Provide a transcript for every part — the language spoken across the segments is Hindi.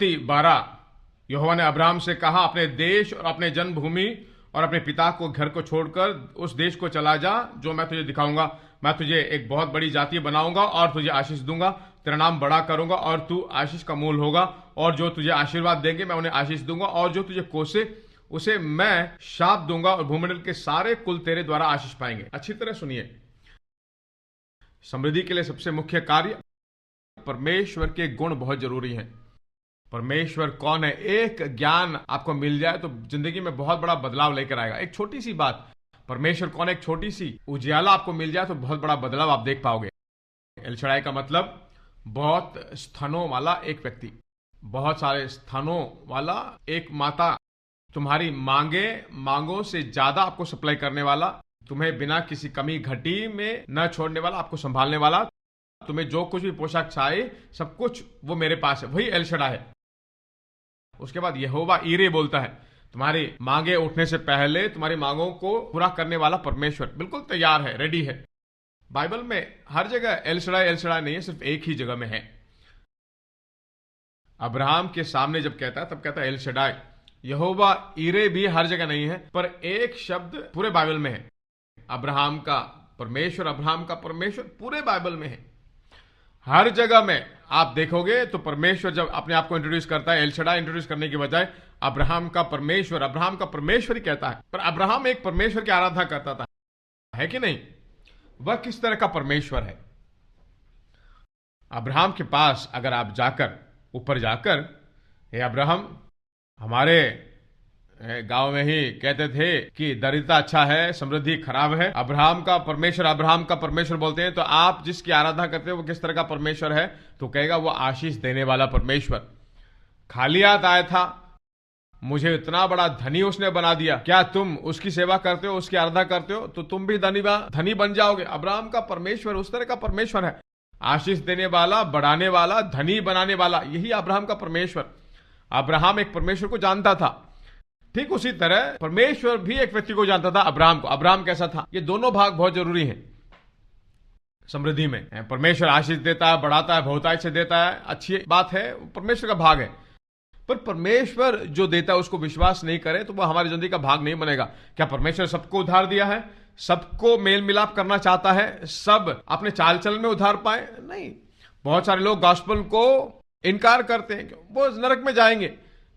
उत्पत्ति 12, यहोवा ने अब्राहम से कहा, अपने देश और अपने जन्मभूमि और अपने पिता को घर को छोड़कर उस देश को चला जा जो मैं तुझे दिखाऊंगा। मैं तुझे एक बहुत बड़ी जाति बनाऊंगा और तुझे आशीष दूंगा, तेरा नाम बड़ा करूंगा और तू आशीष का मूल होगा। और जो तुझे आशीर्वाद देंगे मैं उन्हें आशीष दूंगा, और जो तुझे कोसे उसे मैं शाप दूंगा, और भूमंडल के सारे कुल तेरे द्वारा आशीष पाएंगे। अच्छी तरह सुनिए, समृद्धि के लिए सबसे मुख्य कार्य परमेश्वर के गुण बहुत जरूरी हैं। परमेश्वर कौन है, एक ज्ञान आपको मिल जाए तो जिंदगी में बहुत बड़ा बदलाव लेकर आएगा। एक छोटी सी बात, परमेश्वर कौन है, एक छोटी सी उजियाला आपको मिल जाए तो बहुत बड़ा बदलाव आप देख पाओगे। एल शडाई का मतलब बहुत स्तनों वाला एक व्यक्ति, बहुत सारे स्तनों वाला एक माता, तुम्हारी मांगों से ज्यादा आपको सप्लाई करने वाला, तुम्हें बिना किसी कमी घटी में न छोड़ने वाला, आपको संभालने वाला, तुम्हें जो कुछ भी पोशाक चाहिए सब कुछ वो मेरे पास है, वही एल शडाई है। उसके बाद यहोवा ईरे बोलता है, तुम्हारी मांगे उठने से पहले तुम्हारी मांगों को पूरा करने वाला परमेश्वर बिल्कुल तैयार है, रेडी है। बाइबल में हर जगह एल शडाई नहीं है, सिर्फ एक ही जगह में है। अब्राहम के सामने जब कहता है तब कहता है एल शडाई। यहोवा ईरे भी हर जगह नहीं है, पर एक शब्द पूरे बाइबल में है, अब्राहम का परमेश्वर पूरे बाइबल में है। हर जगह में आप देखोगे तो परमेश्वर जब अपने आप को इंट्रोड्यूस करता है, एल शडाई इंट्रोड्यूस करने के बजाय अब्राहम का परमेश्वर ही कहता है। पर अब्राहम एक परमेश्वर की आराधना करता था, है कि नहीं? वह किस तरह का परमेश्वर है? अब्राहम के पास अगर आप ऊपर जाकर, हे अब्राहम, हमारे गांव में ही कहते थे कि दरिद्रता अच्छा है, समृद्धि खराब है। अब्राहम का परमेश्वर बोलते हैं, तो आप जिसकी आराधना करते हो वो किस तरह का परमेश्वर है? तो कहेगा वो आशीष देने वाला परमेश्वर। खाली हाथ आया था, मुझे इतना बड़ा धनी उसने बना दिया, क्या तुम उसकी सेवा करते हो, उसकी आराधना करते हो तो तुम भी धनी बन जाओगे? अब्राहम का परमेश्वर उस तरह का परमेश्वर है, आशीष देने वाला, बढ़ाने वाला, धनी बनाने वाला, यही अब्राहम का परमेश्वर। अब्राहम एक परमेश्वर को जानता था, ठीक उसी तरह परमेश्वर भी एक व्यक्ति को जानता था, अब्राहम को। अब्राहम कैसा था? ये दोनों भाग बहुत जरूरी हैं समृद्धि में। परमेश्वर आशीष देता है, बढ़ाता है, बहुतायत से देता है, अच्छी बात है, परमेश्वर का भाग है। पर परमेश्वर जो देता है उसको विश्वास नहीं करे तो वह हमारी जिंदगी का भाग नहीं बनेगा। क्या परमेश्वर सबको उधार दिया है? सबको मेल मिलाप करना चाहता है, सब अपने चाल चलन में उधार पाए? नहीं। बहुत सारे लोग गॉस्पेल को इनकार करते हैं, वो नरक में जाएंगे।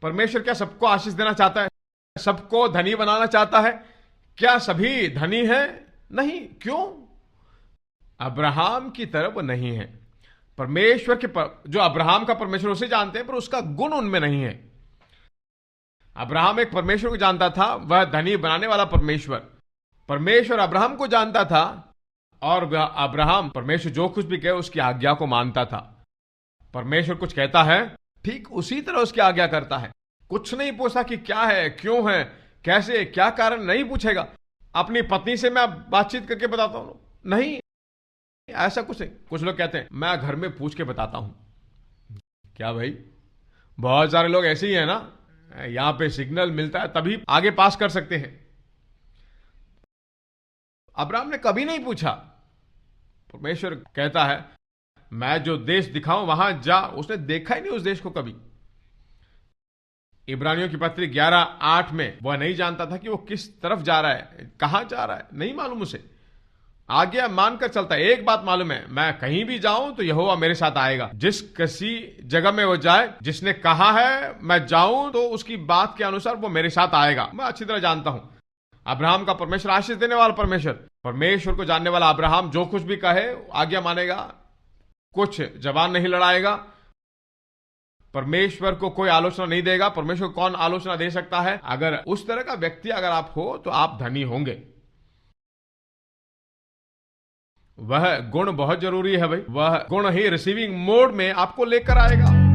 परमेश्वर क्या सबको आशीष देना चाहता है? सबको धनी बनाना चाहता है? क्या सभी धनी हैं? नहीं। क्यों? अब्राहम की तरह वो नहीं है। परमेश्वर के जो अब्राहम का परमेश्वर उसे जानते हैं, पर उसका गुण उनमें नहीं है। अब्राहम एक परमेश्वर को जानता था, वह धनी बनाने वाला परमेश्वर अब्राहम को जानता था, और अब्राहम परमेश्वर जो कुछ भी कहे उसकी आज्ञा को मानता था। परमेश्वर कुछ कहता है, ठीक उसी तरह उसकी आज्ञा करता है। कुछ नहीं पूछता कि क्या है, क्यों है, कैसे, क्या कारण, नहीं पूछेगा। अपनी पत्नी से मैं बातचीत करके बताता हूं, नहीं, ऐसा कुछ नहीं। कुछ लोग कहते हैं मैं घर में पूछ के बताता हूं। क्या भाई, बहुत सारे लोग ऐसे ही है ना, यहां पे सिग्नल मिलता है तभी आगे पास कर सकते हैं। अब्राहम ने कभी नहीं पूछा। परमेश्वर कहता है मैं जो देश दिखाऊं वहां जा, उसने देखा ही नहीं उस देश को कभी। इब्रानियों की पत्री 11:8 में वह नहीं जानता था कि वो किस तरफ जा रहा है, कहां जा रहा है, नहीं मालूम उसे। आज्ञा मानकर चलता है। एक बात मालूम है, मैं कहीं भी जाऊं तो यहोवा मेरे साथ आएगा। जिस किसी जगह में वो जाए, जिसने कहा है मैं जाऊं तो उसकी बात के अनुसार वो मेरे साथ आएगा। मैं अच्छी तरह जानता हूं अब्राहम का परमेश्वर आशीष देने वाला परमेश्वर को जानने वाला अब्राहम जो कुछ भी कहे आज्ञा मानेगा, कुछ जबान नहीं लड़ाएगा, परमेश्वर को कोई आलोचना नहीं देगा। परमेश्वर को कौन आलोचना दे सकता है? अगर उस तरह का व्यक्ति अगर आप हो तो आप धनी होंगे। वह गुण बहुत जरूरी है भाई, वह गुण ही रिसीविंग मोड में आपको लेकर आएगा।